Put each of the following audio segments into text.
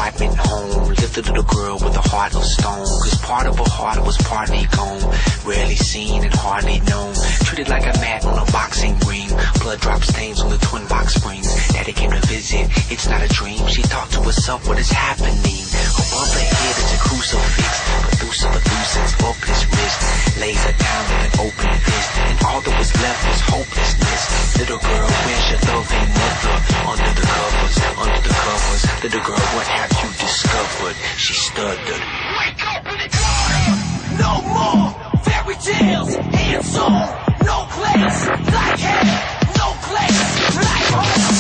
apartment home. Lived a little girl with a heart of stone. Cause part of her heart was partly gone. Rarely seen and hardly known. Treated like a mat on a boxing ring. Blood drop stains on the twin box springs. Daddy came to visit, it's not a dream. She thought to herself, what is happening? Above her head is a crucifix. Medusa's up his wrist. Lays her down with an open fist. And all that was left was hopelessness. Little girl, where's your loving mother? Under the covers. Little girl, what have you discovered? She stuttered. Wake up in the corner. No more fairy tales and song. No place like heaven. No place like home.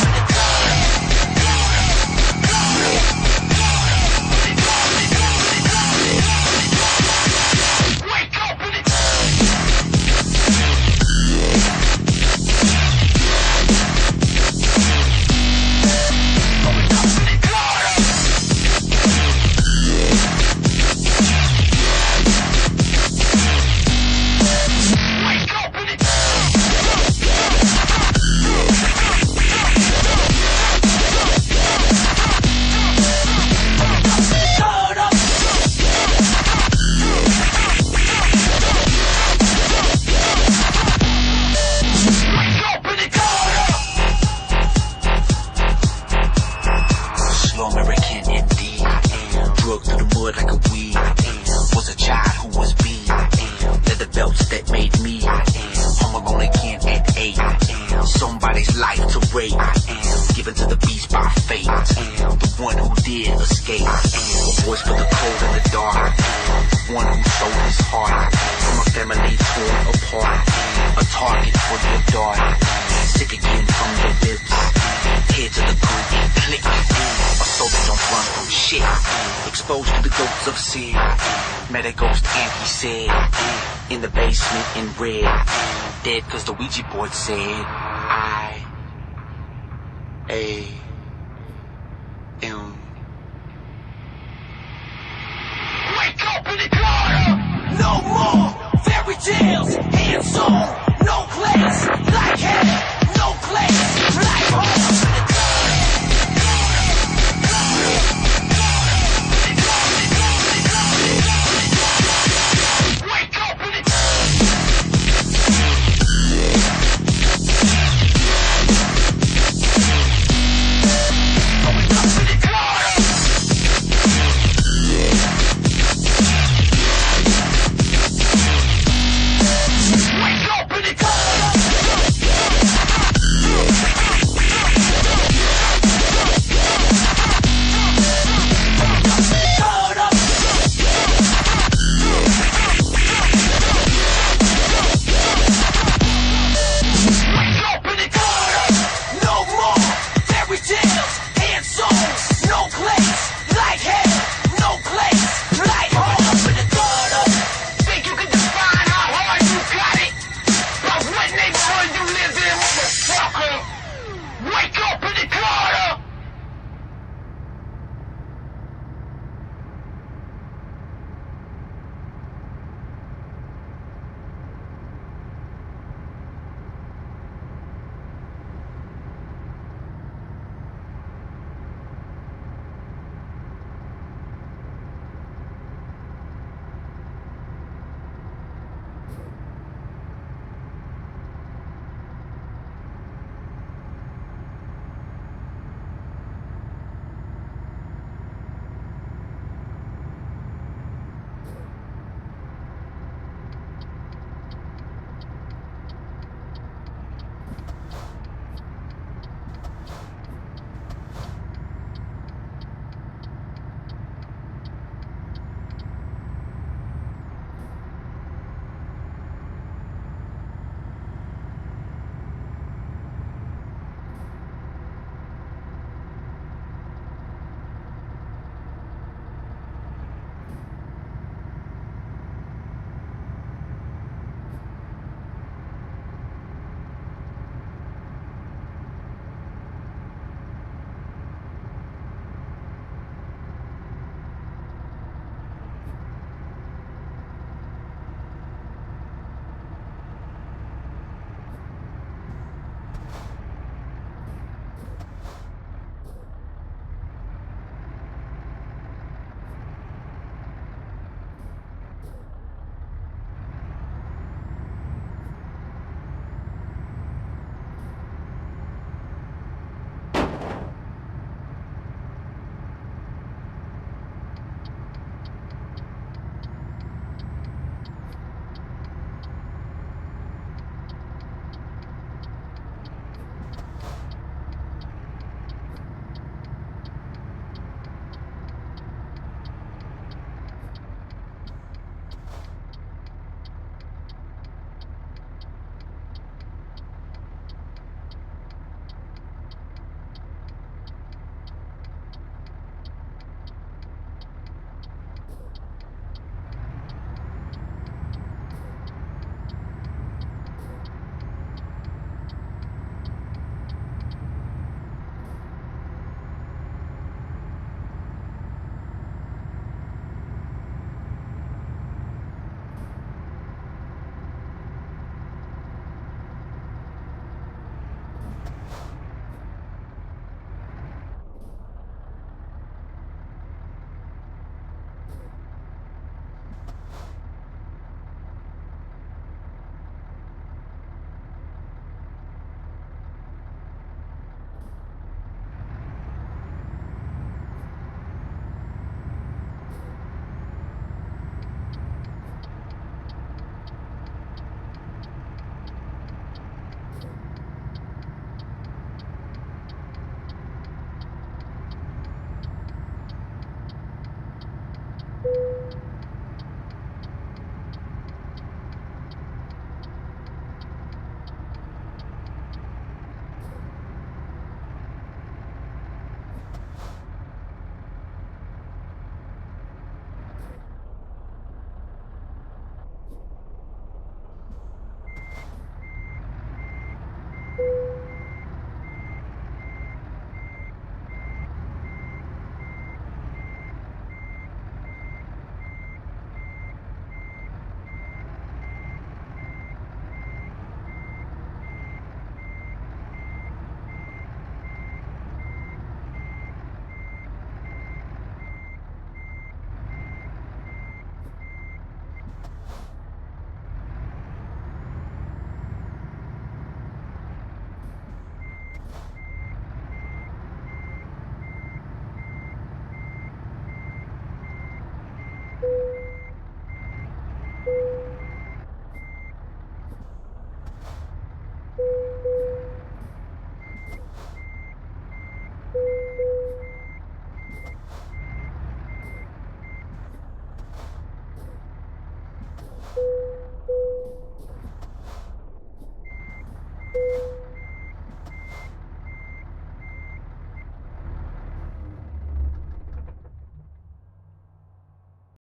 Somebody's life to rape. Given to the beast by fate. The one who did escape. A voice for the cold and the dark. One who sold his heart. From a family torn apart. A target for your daughter. Sick again from the lips. Head to the groove, click. A soul that don't run from shit. Exposed to the ghosts of sin. Met a ghost and he said, in the basement in red. Dead cause the Ouija board said, I-A-M. Wake up in the corner! No more fairy tales and songs.